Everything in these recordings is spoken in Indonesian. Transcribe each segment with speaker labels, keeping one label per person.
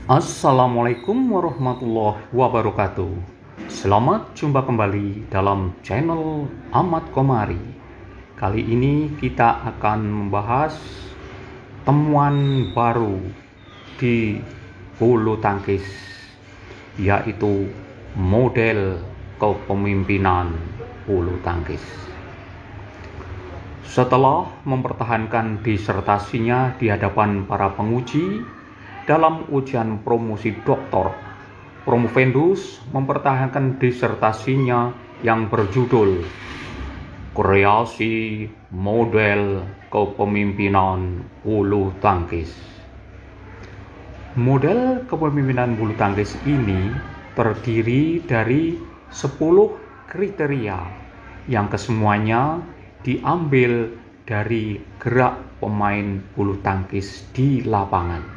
Speaker 1: Assalamualaikum warahmatullahi wabarakatuh. Selamat jumpa kembali dalam channel Ahmad Komari. Kali ini kita akan membahas temuan baru di bulu tangkis, yaitu model kepemimpinan bulu tangkis. Setelah mempertahankan disertasinya di hadapan para penguji dalam ujian promosi doktor, promovendus mempertahankan disertasinya yang berjudul Kreasi Model Kepemimpinan Bulu Tangkis. Model kepemimpinan bulu tangkis ini terdiri dari 10 kriteria yang kesemuanya diambil dari gerak pemain bulu tangkis di lapangan.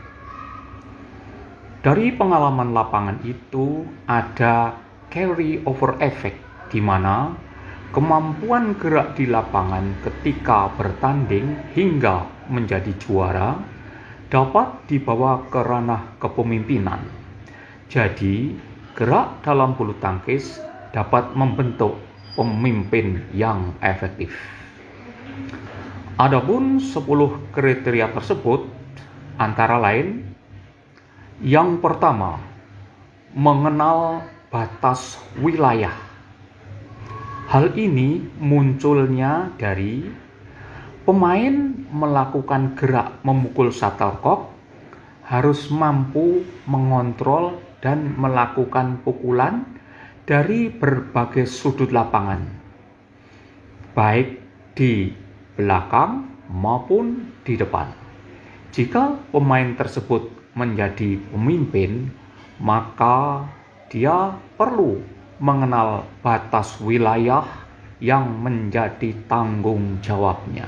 Speaker 1: Dari pengalaman lapangan itu ada carry over effect, di mana kemampuan gerak di lapangan ketika bertanding hingga menjadi juara dapat dibawa ke ranah kepemimpinan. Jadi, gerak dalam bulu tangkis dapat membentuk pemimpin yang efektif. Adapun 10 kriteria tersebut antara lain: yang pertama, mengenal batas wilayah. Hal ini munculnya dari pemain melakukan gerak memukul shuttlecock harus mampu mengontrol dan melakukan pukulan dari berbagai sudut lapangan, baik di belakang maupun di depan. Jika pemain tersebut menjadi pemimpin, maka dia perlu mengenal batas wilayah yang menjadi tanggung jawabnya,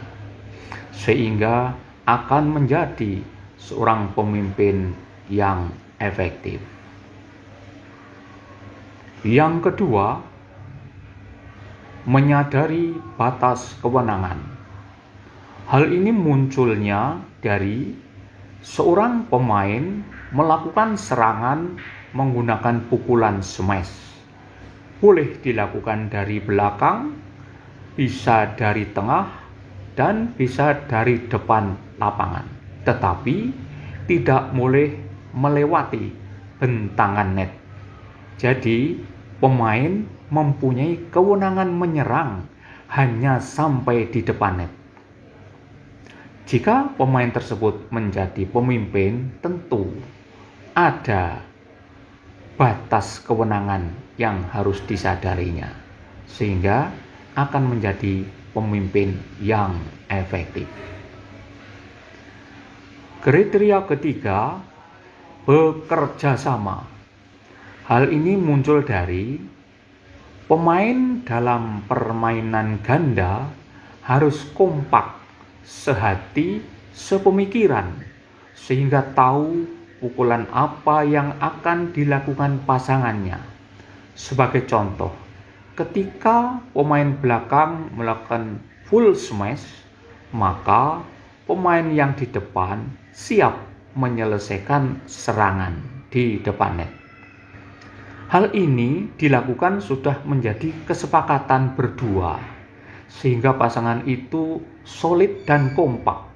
Speaker 1: sehingga akan menjadi seorang pemimpin yang efektif. Yang kedua, menyadari batas kewenangan. Hal ini munculnya dari seorang pemain melakukan serangan menggunakan pukulan smash. Boleh dilakukan dari belakang, bisa dari tengah, dan bisa dari depan lapangan. Tetapi tidak boleh melewati bentangan net. Jadi, pemain mempunyai kewenangan menyerang hanya sampai di depan net. Jika pemain tersebut menjadi pemimpin, tentu ada batas kewenangan yang harus disadarinya, sehingga akan menjadi pemimpin yang efektif. Kriteria ketiga, bekerja sama. Hal ini muncul dari pemain dalam permainan ganda harus kompak, sehati, sepemikiran, sehingga tahu pukulan apa yang akan dilakukan pasangannya. Sebagai contoh, ketika pemain belakang melakukan full smash, maka pemain yang di depan siap menyelesaikan serangan di depan net. Hal ini dilakukan sudah menjadi kesepakatan berdua, sehingga pasangan itu solid dan kompak.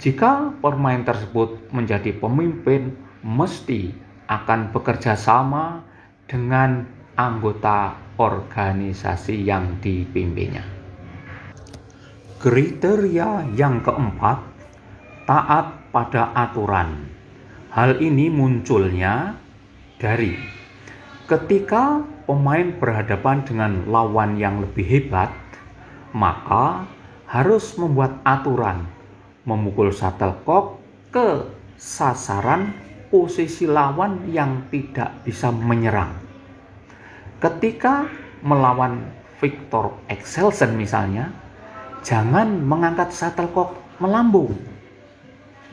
Speaker 1: Jika pemain tersebut menjadi pemimpin, mesti akan bekerja sama dengan anggota organisasi yang dipimpinnya. Kriteria yang keempat, taat pada aturan. Hal ini munculnya dari ketika pemain berhadapan dengan lawan yang lebih hebat, maka harus membuat aturan memukul shuttlecock ke sasaran posisi lawan yang tidak bisa menyerang. Ketika melawan Viktor Axelsen misalnya, jangan mengangkat shuttlecock melambung.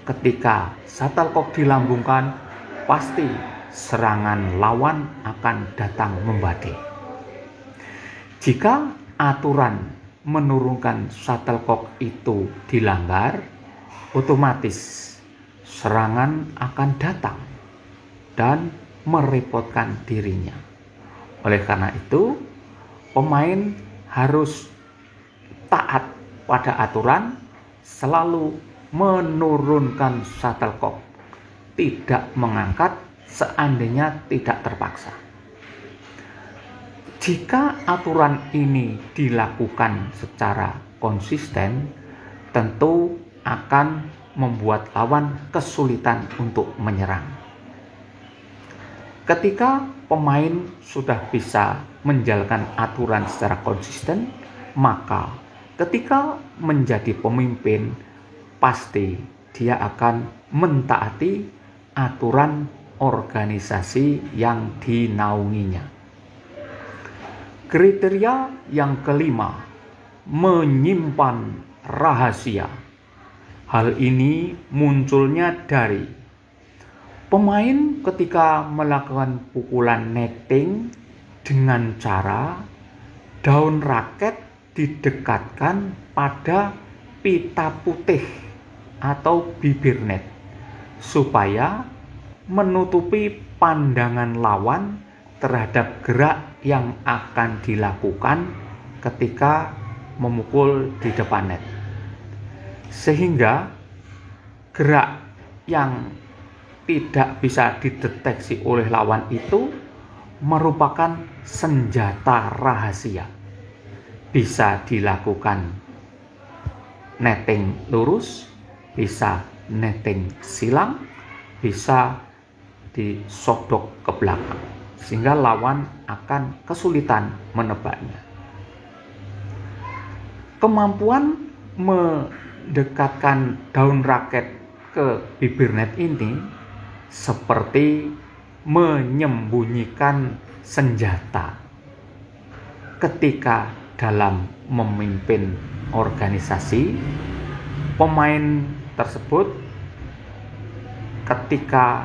Speaker 1: Ketika shuttlecock dilambungkan, pasti serangan lawan akan datang membadai. Jika aturan menurunkan shuttlecock itu dilanggar, otomatis serangan akan datang. dan merepotkan dirinya. Oleh karena itu, pemain harus taat pada aturan, selalu menurunkan shuttlecock, tidak mengangkat seandainya tidak terpaksa. Jika aturan ini dilakukan secara konsisten, tentu akan membuat lawan kesulitan untuk menyerang. Ketika pemain sudah bisa menjalankan aturan secara konsisten, maka ketika menjadi pemimpin, pasti dia akan mentaati aturan organisasi yang dinaunginya. Kriteria yang kelima, menyimpan rahasia. Hal ini munculnya dari pemain ketika melakukan pukulan netting dengan cara daun raket didekatkan pada pita putih atau bibir net supaya menutupi pandangan lawan terhadap gerak yang akan dilakukan ketika memukul di depan net. Sehingga gerak yang tidak bisa dideteksi oleh lawan itu merupakan senjata rahasia. Bisa dilakukan netting lurus, bisa netting silang, bisa disodok ke belakang, sehingga lawan akan kesulitan menebaknya. Kemampuan mendekatkan daun raket ke bibir net ini seperti menyembunyikan senjata ketika dalam memimpin organisasi. Pemain tersebut ketika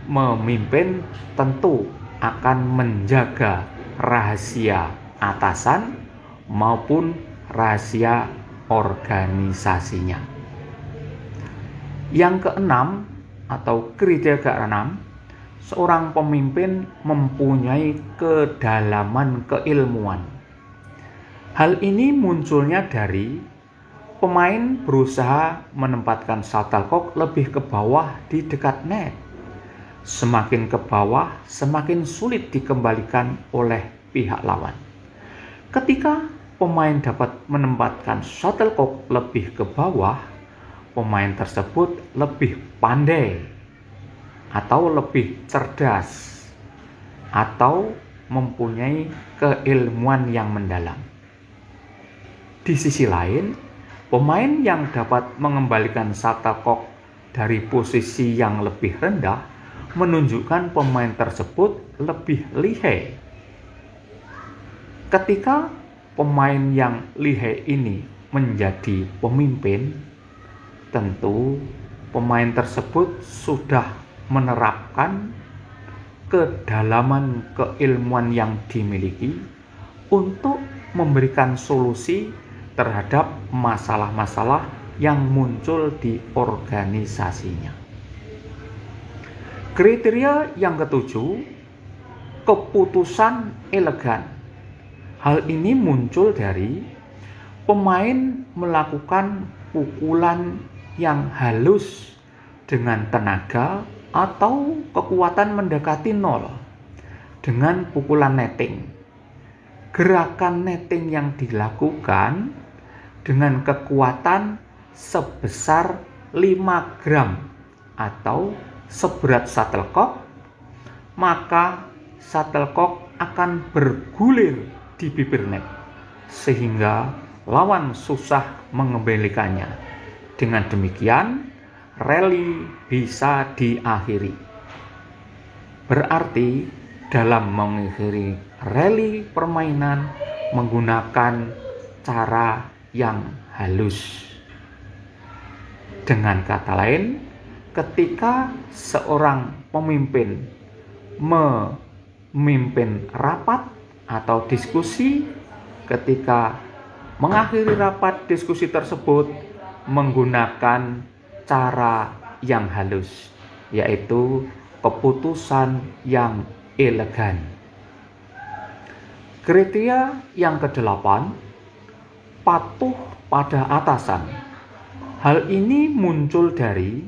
Speaker 1: memimpin tentu akan menjaga rahasia atasan maupun rahasia organisasinya. Yang keenam atau kriteria keenam, seorang pemimpin mempunyai kedalaman keilmuan. Hal ini munculnya dari pemain berusaha menempatkan shuttlecock lebih ke bawah di dekat net. Semakin ke bawah, semakin sulit dikembalikan oleh pihak lawan. Ketika pemain dapat menempatkan shuttlecock lebih ke bawah, pemain tersebut lebih pandai atau lebih cerdas atau mempunyai keilmuan yang mendalam. Di sisi lain, pemain yang dapat mengembalikan shuttlecock dari posisi yang lebih rendah menunjukkan pemain tersebut lebih lihai. Ketika pemain yang lihai ini menjadi pemimpin, tentu pemain tersebut sudah menerapkan kedalaman keilmuan yang dimiliki untuk memberikan solusi terhadap masalah-masalah yang muncul di organisasinya. Kriteria yang ketujuh, keputusan elegan. Hal ini muncul dari pemain melakukan pukulan yang halus dengan tenaga atau kekuatan mendekati nol dengan pukulan netting. Gerakan netting yang dilakukan dengan kekuatan sebesar 5 gram atau seberat shuttlecock, maka shuttlecock akan bergulir di bibir net sehingga lawan susah mengembalikannya. Dengan demikian, rally bisa diakhiri. Berarti dalam mengakhiri rally permainan menggunakan cara yang halus. Dengan kata lain, ketika seorang pemimpin memimpin rapat atau diskusi, ketika mengakhiri rapat diskusi tersebut menggunakan cara yang halus, yaitu keputusan yang elegan. Kriteria yang kedelapan, patuh pada atasan. Hal ini muncul dari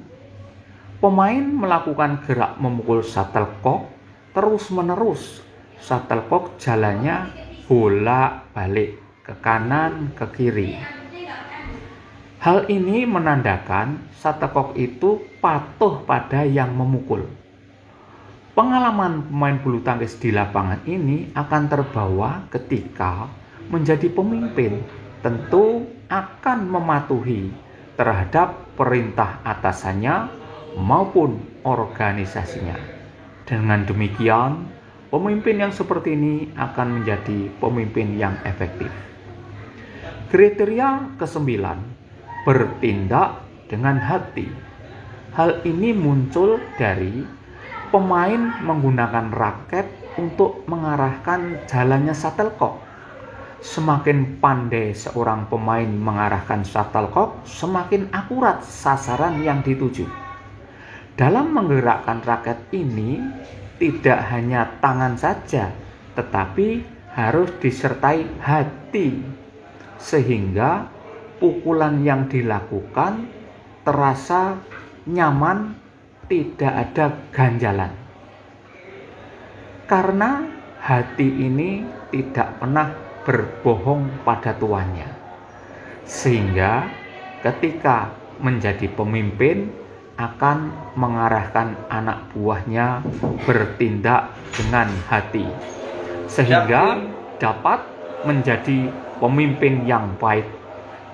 Speaker 1: pemain melakukan gerak memukul shuttlecock terus-menerus. Shuttlecock jalannya bolak-balik ke kanan, ke kiri. Hal ini menandakan shuttlecock itu patuh pada yang memukul. Pengalaman pemain bulu tangkis di lapangan ini akan terbawa ketika menjadi pemimpin, tentu akan mematuhi terhadap perintah atasannya maupun organisasinya. Dengan demikian, pemimpin yang seperti ini akan menjadi pemimpin yang efektif. Kriteria ke-9, bertindak dengan hati. Hal ini muncul dari pemain menggunakan raket untuk mengarahkan jalannya shuttlecock. Semakin pandai seorang pemain mengarahkan shuttlecock, semakin akurat sasaran yang dituju. Dalam menggerakkan raket ini, tidak hanya tangan saja, tetapi harus disertai hati, sehingga pukulan yang dilakukan terasa nyaman, tidak ada ganjalan. Karena hati ini tidak pernah berbohong pada tuannya, sehingga ketika menjadi pemimpin akan mengarahkan anak buahnya bertindak dengan hati, sehingga dapat menjadi pemimpin yang baik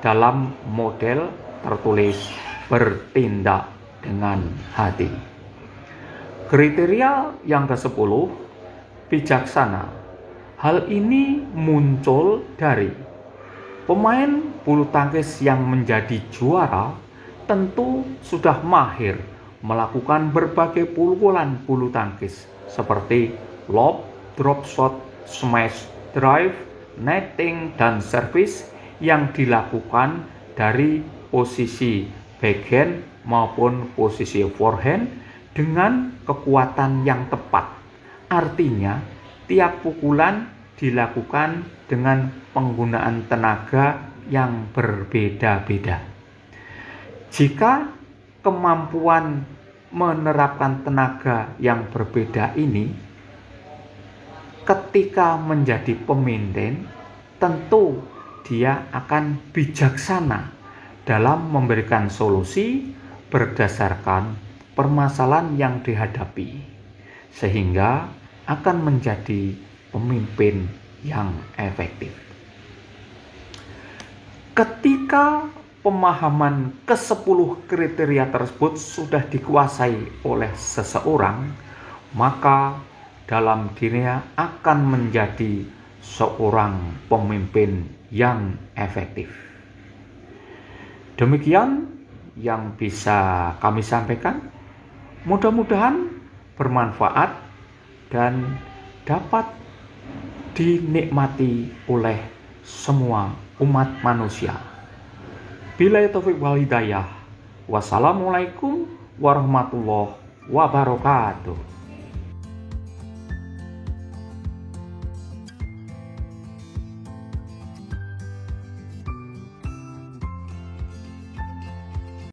Speaker 1: dalam model tertulis bertindak dengan hati. Kriteria yang ke-10, bijaksana. Hal ini muncul dari pemain bulu tangkis yang menjadi juara tentu sudah mahir melakukan berbagai pukulan bulu tangkis seperti lob, drop shot, smash, drive, netting, dan service yang dilakukan dari posisi backhand maupun posisi forehand dengan kekuatan yang tepat. Artinya, tiap pukulan dilakukan dengan penggunaan tenaga yang berbeda-beda. Jika kemampuan menerapkan tenaga yang berbeda ini, ketika menjadi pemimpin, tentu dia akan bijaksana dalam memberikan solusi berdasarkan permasalahan yang dihadapi, sehingga akan menjadi pemimpin yang efektif. Ketika pemahaman ke-10 kriteria tersebut sudah dikuasai oleh seseorang, maka dalam dirinya akan menjadi seorang pemimpin yang efektif. Demikian yang bisa kami sampaikan. Mudah-mudahan bermanfaat dan dapat dinikmati oleh semua umat manusia. Billahi taufiq wal hidayah. Wassalamualaikum warahmatullahi wabarakatuh.